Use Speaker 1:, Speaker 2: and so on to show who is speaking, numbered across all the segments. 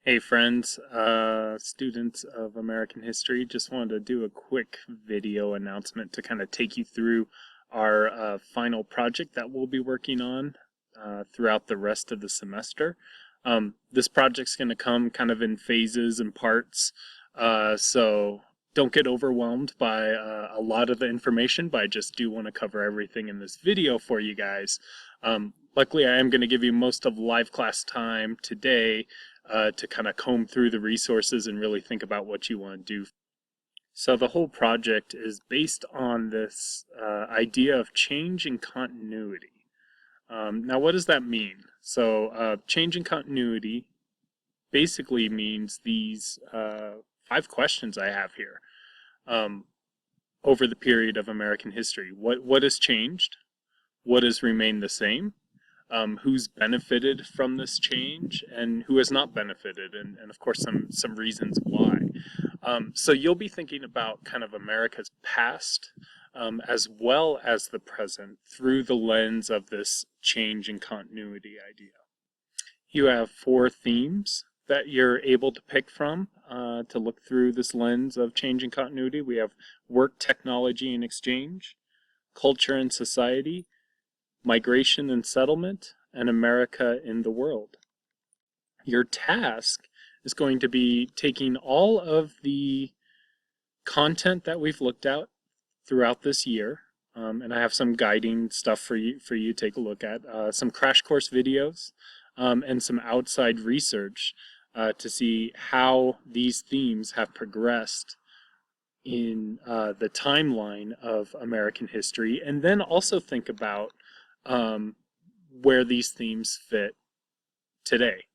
Speaker 1: Hey friends, students of American history, just wanted to do a quick video announcement to kind of take you through our final project that we'll be working on throughout the rest of the semester. This project's going to come kind of in phases and parts, so don't get overwhelmed by a lot of the information, but I just do want to cover everything in this video for you guys. Luckily, I am going to give you most of live class time today to kind of comb through the resources and really think about what you want to do. So the whole project is based on this idea of change and continuity. Now, what does that mean? So change and continuity basically means these 5 questions I have here over the period of American history. What has changed? What has remained the same? Who's benefited from this change and who has not benefited, and of course some reasons why. So you'll be thinking about kind of America's past as well as the present through the lens of this change and continuity idea. You have 4 themes that you're able to pick from to look through this lens of change and continuity. We have work, technology, and exchange, culture and society, migration and settlement, and America in the world. Your task is going to be taking all of the content that we've looked at throughout this year, and I have some guiding stuff for you to take a look at, some crash course videos, and some outside research to see how these themes have progressed in the timeline of American history, and then also think about where these themes fit today.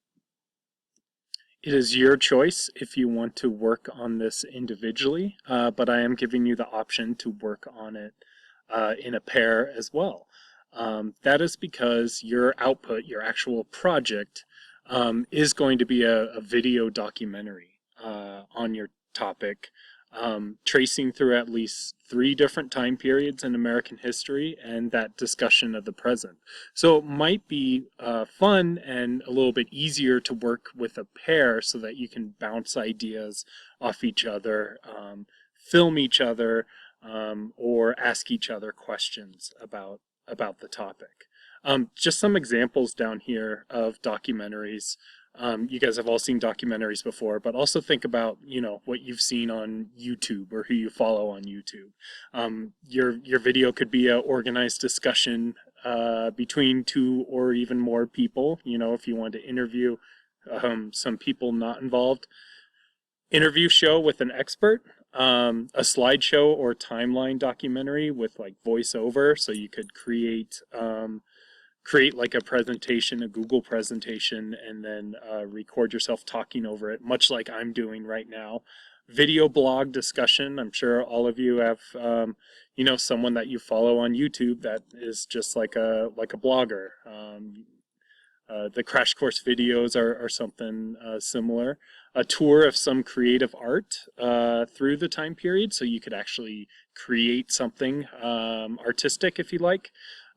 Speaker 1: It is your choice if you want to work on this individually, but I am giving you the option to work on it in a pair as well. That is because your output, your actual project, is going to be a video documentary on your topic, tracing through at least 3 different time periods in American history and that discussion of the present. So it might be fun and a little bit easier to work with a pair so that you can bounce ideas off each other, film each other, or ask each other questions about the topic. Just some examples down here of documentaries. You guys have all seen documentaries before, but also think about, what you've seen on YouTube or who you follow on YouTube. Your video could be an organized discussion between 2 or even more people, if you want to interview some people not involved. Interview show with an expert, a slideshow or timeline documentary with like voiceover, so you could create like a presentation, a Google presentation, and then record yourself talking over it, much like I'm doing right now. Video blog discussion. I'm sure all of you have, someone that you follow on YouTube that is just like a blogger. The crash course videos are something similar. A tour of some creative art through the time period, so you could actually create something artistic if you like.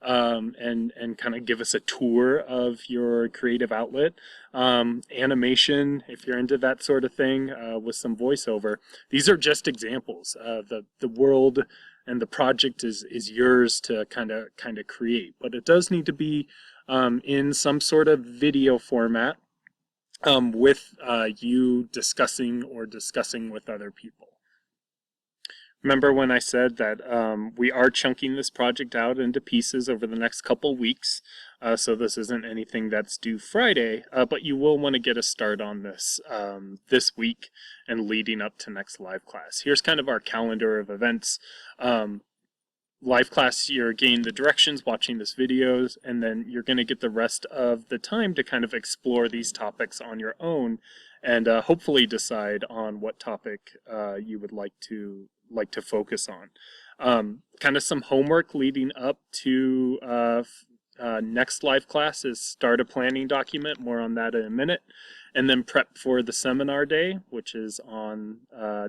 Speaker 1: And kind of give us a tour of your creative outlet. Animation, if you're into that sort of thing, with some voiceover. These are just examples. The world and the project is yours to kind of create, but it does need to be in some sort of video format, with you discussing with other people. Remember when I said that we are chunking this project out into pieces over the next couple weeks, so this isn't anything that's due Friday, but you will want to get a start on this this week and leading up to next live class. Here's kind of our calendar of events. Live class, you're getting the directions, watching this videos, and then you're going to get the rest of the time to kind of explore these topics on your own, and hopefully decide on what topic you would like to focus on. Kind of some homework leading up to next live class is start a planning document, more on that in a minute, and then prep for the seminar day, which is on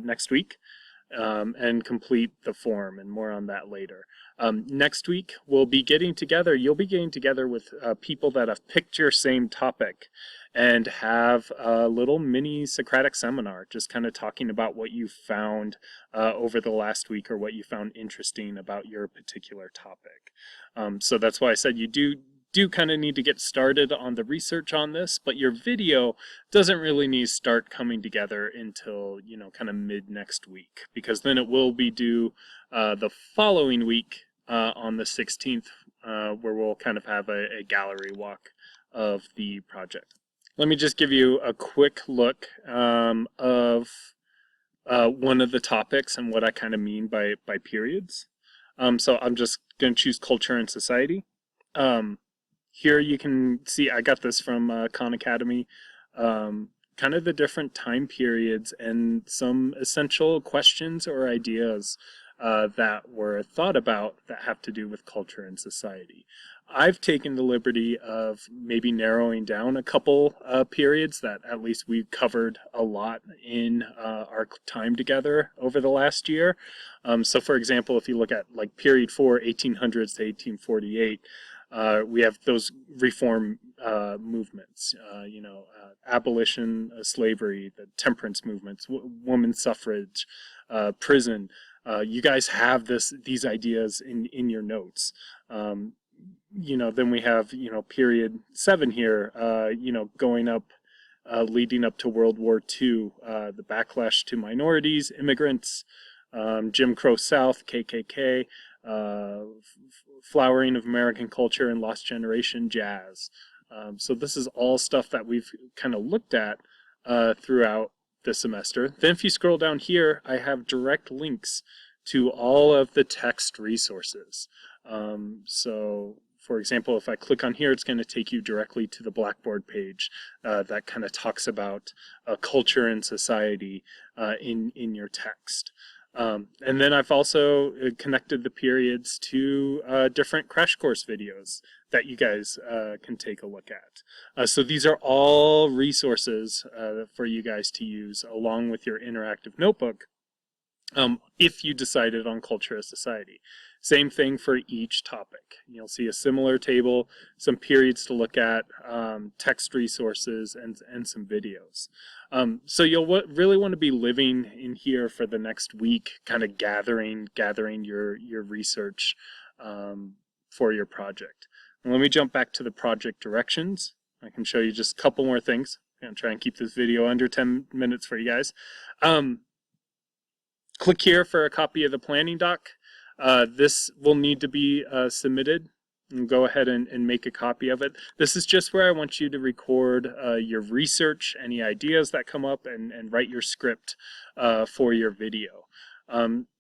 Speaker 1: next week. and complete the form, and more on that later. Next week, you'll be getting together with people that have picked your same topic and have a little mini Socratic seminar, just kind of talking about what you found over the last week, or what you found interesting about your particular topic. So that's why I said you do kind of need to get started on the research on this, but your video doesn't really need to start coming together until, kind of mid next week, because then it will be due the following week on the 16th, where we'll kind of have a gallery walk of the project. Let me just give you a quick look of one of the topics and what I kind of mean by periods. So I'm just going to choose culture and society. Here you can see, I got this from Khan Academy, kind of the different time periods and some essential questions or ideas that were thought about that have to do with culture and society. I've taken the liberty of maybe narrowing down a couple periods that at least we've covered a lot in our time together over the last year. So for example, if you look at like period 4, 1800s to 1848, we have those reform movements, abolition, slavery, the temperance movements, women's suffrage, prison. You guys have these ideas in your notes. Then we have, period 7 here, going up, leading up to World War II, the backlash to minorities, immigrants, Jim Crow South, KKK, flowering of American culture and lost generation jazz. So this is all stuff that we've kind of looked at throughout the semester. Then if you scroll down here, I have direct links to all of the text resources. So for example, if I click on here, it's going to take you directly to the Blackboard page that kind of talks about culture and society in your text. And then I've also connected the periods to different crash course videos that you guys can take a look at. So these are all resources for you guys to use along with your interactive notebook if you decided on culture or society. Same thing for each topic. You'll see a similar table, some periods to look at, text resources, and some videos. So you'll really want to be living in here for the next week, kind of gathering your research for your project. And let me jump back to the project directions. I can show you just a couple more things. I'm going to try and keep this video under 10 minutes for you guys. Click here for a copy of the planning doc. This will need to be submitted, and go ahead and make a copy of it. This is just where I want you to record your research, any ideas that come up, and write your script for your video.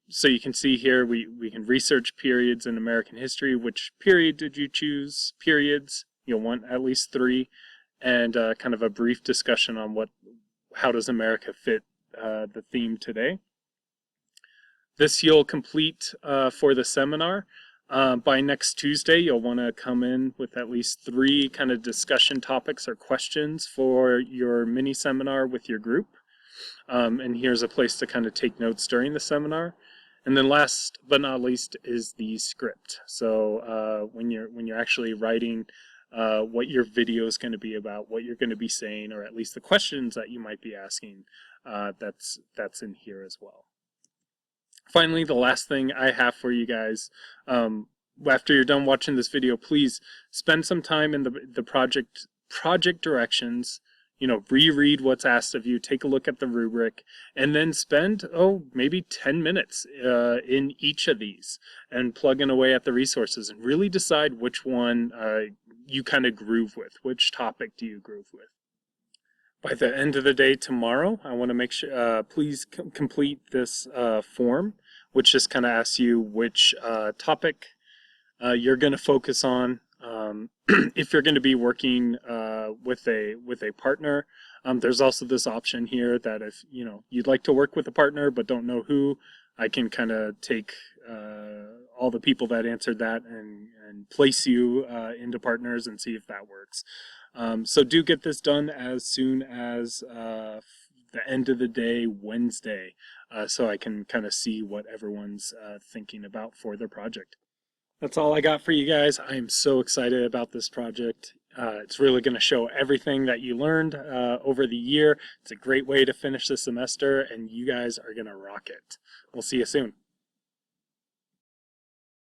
Speaker 1: So you can see here we can research periods in American history. Which period did you choose? Periods. You'll want at least 3, and kind of a brief discussion on how does America fit the theme today. This you'll complete for the seminar. By next Tuesday, you'll want to come in with at least 3 kind of discussion topics or questions for your mini seminar with your group. And here's a place to kind of take notes during the seminar. And then last but not least is the script. So when you're actually writing what your video is going to be about, what you're going to be saying, or at least the questions that you might be asking, that's in here as well. Finally, the last thing I have for you guys, after you're done watching this video, please spend some time in the project directions, reread what's asked of you, take a look at the rubric, and then spend, maybe 10 minutes in each of these and plugging away at the resources and really decide which one you kind of groove with, which topic do you groove with. By the end of the day tomorrow, I want to make sure, please complete this form, which just kind of asks you which topic you're going to focus on. If you're going to be working with a partner, there's also this option here that if you'd like to work with a partner but don't know who, I can kind of take all the people that answered that and place you into partners and see if that works. So do get this done as soon as the end of the day Wednesday, so I can kind of see what everyone's thinking about for their project. That's all I got for you guys. I am so excited about this project. It's really going to show everything that you learned over the year. It's a great way to finish the semester, and you guys are going to rock it. We'll see you soon.